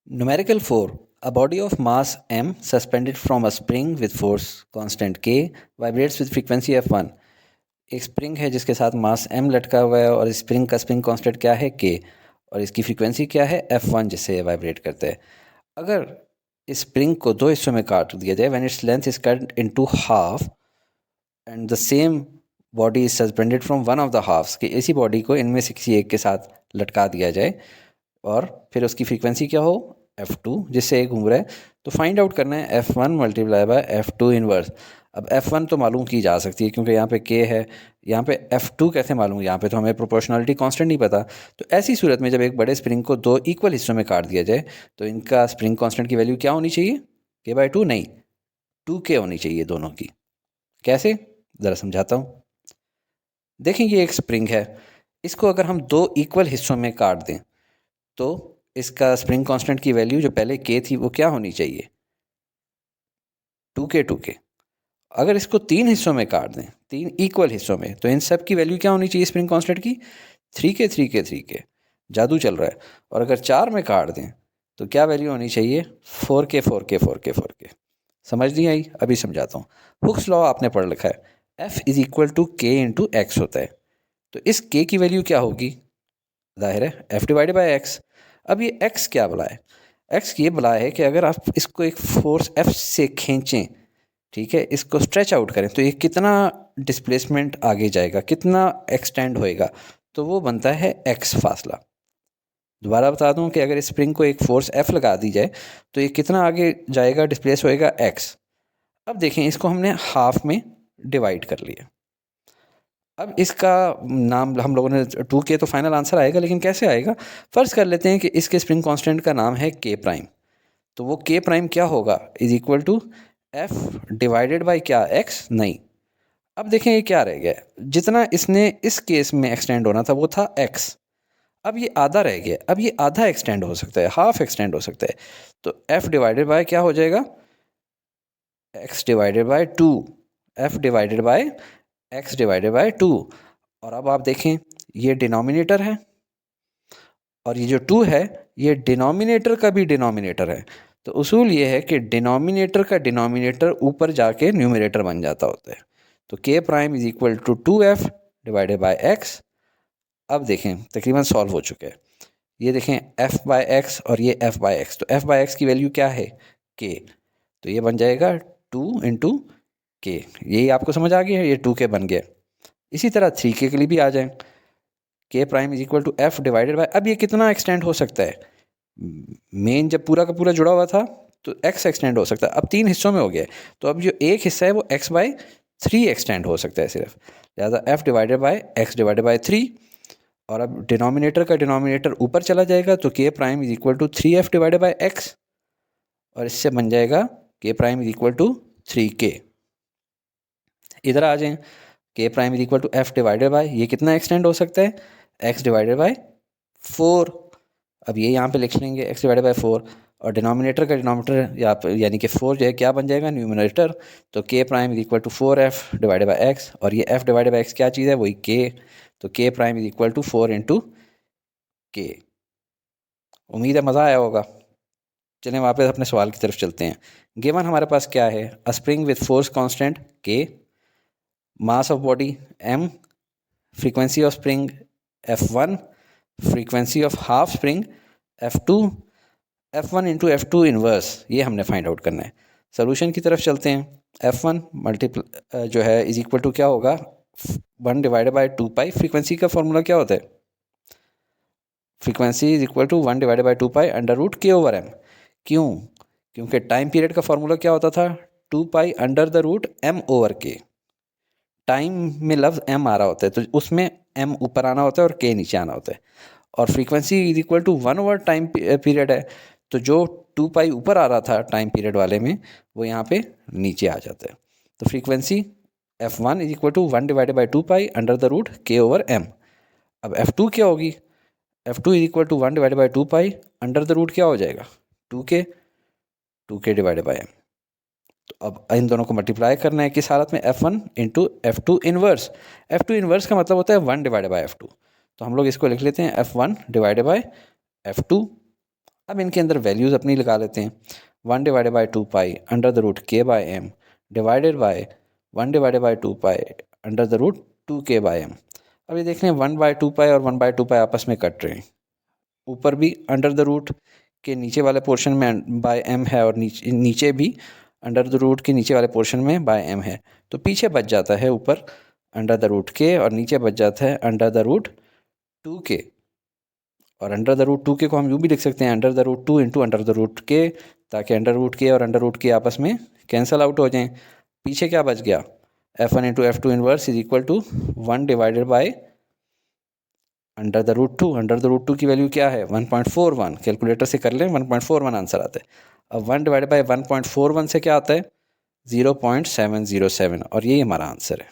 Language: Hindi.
Numerical 4. A body of mass m suspended from a spring with force constant k vibrates with frequency f1. एक स्प्रिंग है जिसके साथ मास m लटका हुआ है और इस स्प्रिंग का स्प्रिंग कांस्टेंट क्या है k और इसकी फ्रीक्वेंसी क्या है f1 जिससे ये वाइब्रेट करता है। अगर इस स्प्रिंग को दो हिस्सों में काट दिया जाए, when its length is cut into half and the same body is suspended from one of the halves, कि इसी बॉडी को इनमें से किसी एक के साथ लटका दिया जाए और फिर उसकी फ्रीक्वेंसी क्या हो f2 जिससे ये घूम रहा है, तो फाइंड आउट करना है f1 multiply by f2 inverse. अब f1 तो मालूम की जा सकती है क्योंकि यहाँ पे k है, यहाँ पे f2 कैसे मालूम, यहाँ पे तो हमें प्रोपोर्शनलिटी कांस्टेंट नहीं पता। तो ऐसी सूरत में जब एक बड़े स्प्रिंग को दो इक्वल हिस्सों में काट दिया जाए तो इनका स्प्रिंग कांस्टेंट की वैल्यू क्या होनी चाहिए, k/2 नहीं 2k होनी चाहिए दोनों की। कैसे, ज़रा समझाता हूँ। देखें ये एक स्प्रिंग है, इसको अगर हम दो इक्वल हिस्सों में काट दें तो इसका स्प्रिंग कांस्टेंट की वैल्यू जो पहले k थी वो क्या होनी चाहिए, 2k। अगर इसको तीन हिस्सों में काट दें, तीन इक्वल हिस्सों में, तो इन सब की वैल्यू क्या होनी चाहिए स्प्रिंग कांस्टेंट की, 3k। जादू चल रहा है। और अगर चार में काट दें तो क्या वैल्यू होनी चाहिए, 4k। समझ नहीं आई, अभी समझाता हूँ। हुक्स लॉ आपने पढ़ लिखा है, F is equal to k into x होता है। तो इस k की वैल्यू क्या होगी, जाहिर है F डिवाइडेड बाई x। अब ये x क्या बला है, x ये बला है कि अगर आप इसको एक फोर्स F से खींचें, ठीक है, इसको स्ट्रेच आउट करें तो ये कितना डिस्प्लेसमेंट आगे जाएगा, कितना एक्सटेंड होएगा, तो वो बनता है x फासला। दोबारा बता दूं कि अगर इस स्प्रिंग को एक फोर्स F लगा दी जाए तो ये कितना आगे जाएगा, डिस्प्लेस होएगा x। अब देखें इसको हमने हाफ में डिवाइड कर लिया। अब इसका नाम हम लोगों ने 2k तो फाइनल आंसर आएगा, लेकिन कैसे आएगा, फ़र्ज़ कर लेते हैं कि इसके स्प्रिंग कांस्टेंट का नाम है k प्राइम। तो वो k प्राइम क्या होगा, is equal to f divided by क्या, x नहीं। अब देखें ये क्या रह गया, जितना इसने इस केस में एक्सटेंड होना था वो था x, अब ये आधा रह गया। अब ये आधा एक्सटेंड हो सकता है, हाफ एक्सटेंड हो सकता है, तो f डिवाइडेड बाय क्या हो जाएगा, x divided by 2, f divided by x divided by 2। और अब आप देखें ये डिनोमिनेटर है और ये जो 2 है ये डिनोमिनेटर का भी डिनोमिनेटर है। तो उसूल ये है कि डिनोमिनेटर का डिनोमिनेटर ऊपर जाके न्यूमरेटर बन जाता होता है। तो k prime is equal to 2f divided by x। अब देखें तकरीबन सॉल्व हो चुका है। ये देखें f बाय x और ये f बाय x, तो f बाय x की वैल्यू क्या है, k, तो ये बन जाएगा 2 इंटू k। यही आपको समझ आ गया है, ये 2k बन गया। इसी तरह 3k के लिए भी आ जाए, k prime is equal to f divided by, अब ये कितना एक्सटेंड हो सकता है, मेन जब पूरा का पूरा जुड़ा हुआ था तो x एक्सटेंड हो सकता है, अब तीन हिस्सों में हो गया, तो अब जो एक हिस्सा है वो x बाई 3 एक्सटेंड हो सकता है सिर्फ, लिहाजा f divided by x divided by 3। और अब डिनोमिनेटर का डिनोमिनेटर ऊपर चला जाएगा तो k prime is equal to 3f divided by x, और इससे बन जाएगा k prime is equal to 3k। इधर आ जाएं, k prime is equal to f divided by, ये कितना एक्सटेंड हो सकता है, x डिवाइडेड बाई 4। अब ये यहाँ पे लिख लेंगे x डिवाइडेड बाई 4, और डिनोमिनेटर का डिनोमिनेटर यानी कि 4 जो है क्या बन जाएगा, न्यूमरेटर। तो k prime is equal to 4f divided by x, और ये f डिवाइडेड बाई x क्या चीज़ है, वही k। तो k prime is equal to 4 into k। उम्मीद है मज़ा आया होगा। चलें वापस अपने सवाल की तरफ चलते हैं। गिवन हमारे पास क्या है, अ spring with force constant k, mass of body m, frequency of spring f1, frequency of half spring f2, f1 into f2 inverse, ये हमने फाइंड आउट करना है। सोल्यूशन की तरफ चलते हैं। f1 मल्टीप्ल जो है इज इक्वल टू क्या होगा, 1 डिवाइडेड बाई 2 पाई। फ्रीक्वेंसी का फॉर्मूला क्या होता है, frequency is equal to 1 divided by 2 pi under root k over m. क्यों, क्योंकि टाइम पीरियड का फॉर्मूला क्या होता था, 2 pi under the root m over k. Time में लफ्ज़ m आ रहा होता है तो उसमें m ऊपर आना होता है और k नीचे आना होता है, और frequency is equal to 1 over time period है, तो जो 2 पाई ऊपर आ रहा था टाइम पीरियड वाले में वो यहाँ पे नीचे आ जाता है। तो frequency f1 is equal to 1 divided by 2 pi under the root k over m। अब f2 क्या होगी, f2 is equal to 1 divided by 2 pi under the root क्या हो जाएगा, 2k डिवाइडेड बाई m। तो अब इन दोनों को मल्टीप्लाई करना है किस हालत में, f1 into f2 inverse. f2 inverse का मतलब होता है 1 डिवाइडेड बाई f2, तो हम लोग इसको लिख लेते हैं f1 डिवाइडेड बाई f2। अब इनके अंदर वैल्यूज़ अपनी लगा लेते हैं। 1 divided by 2 pi under the root k by m divided by 1 divided by 2 pi under the root 2 k by M. अब ये देख लें 1 बाई 2 पाई और 1 बाई 2 पाई आपस में कट रहे हैं। ऊपर भी अंडर द रूट के नीचे वाले पोर्शन में बाय एम है और नीचे भी अंडर द रूट के नीचे वाले पोर्शन में बाय एम है। तो पीछे बच जाता है ऊपर अंडर द रूट के और नीचे बच जाता है अंडर द रूट 2 के। और अंडर द रूट 2 के को हम यूँ भी लिख सकते हैं under the root 2 into under the root k, ताकि अंडर रूट के और अंडर रूट के आपस में कैंसिल आउट हो जाएं। पीछे क्या बच गया, F1 into F2 inverse is equal to 1 divided by under the root 2। Under the root 2 की वैल्यू क्या है 1.41, कैलकुलेटर से कर लें 1.41 आंसर आता है। अब 1 डिवाइडेड बाई 1.41 से क्या आता है 0.707 और यही हमारा आंसर है।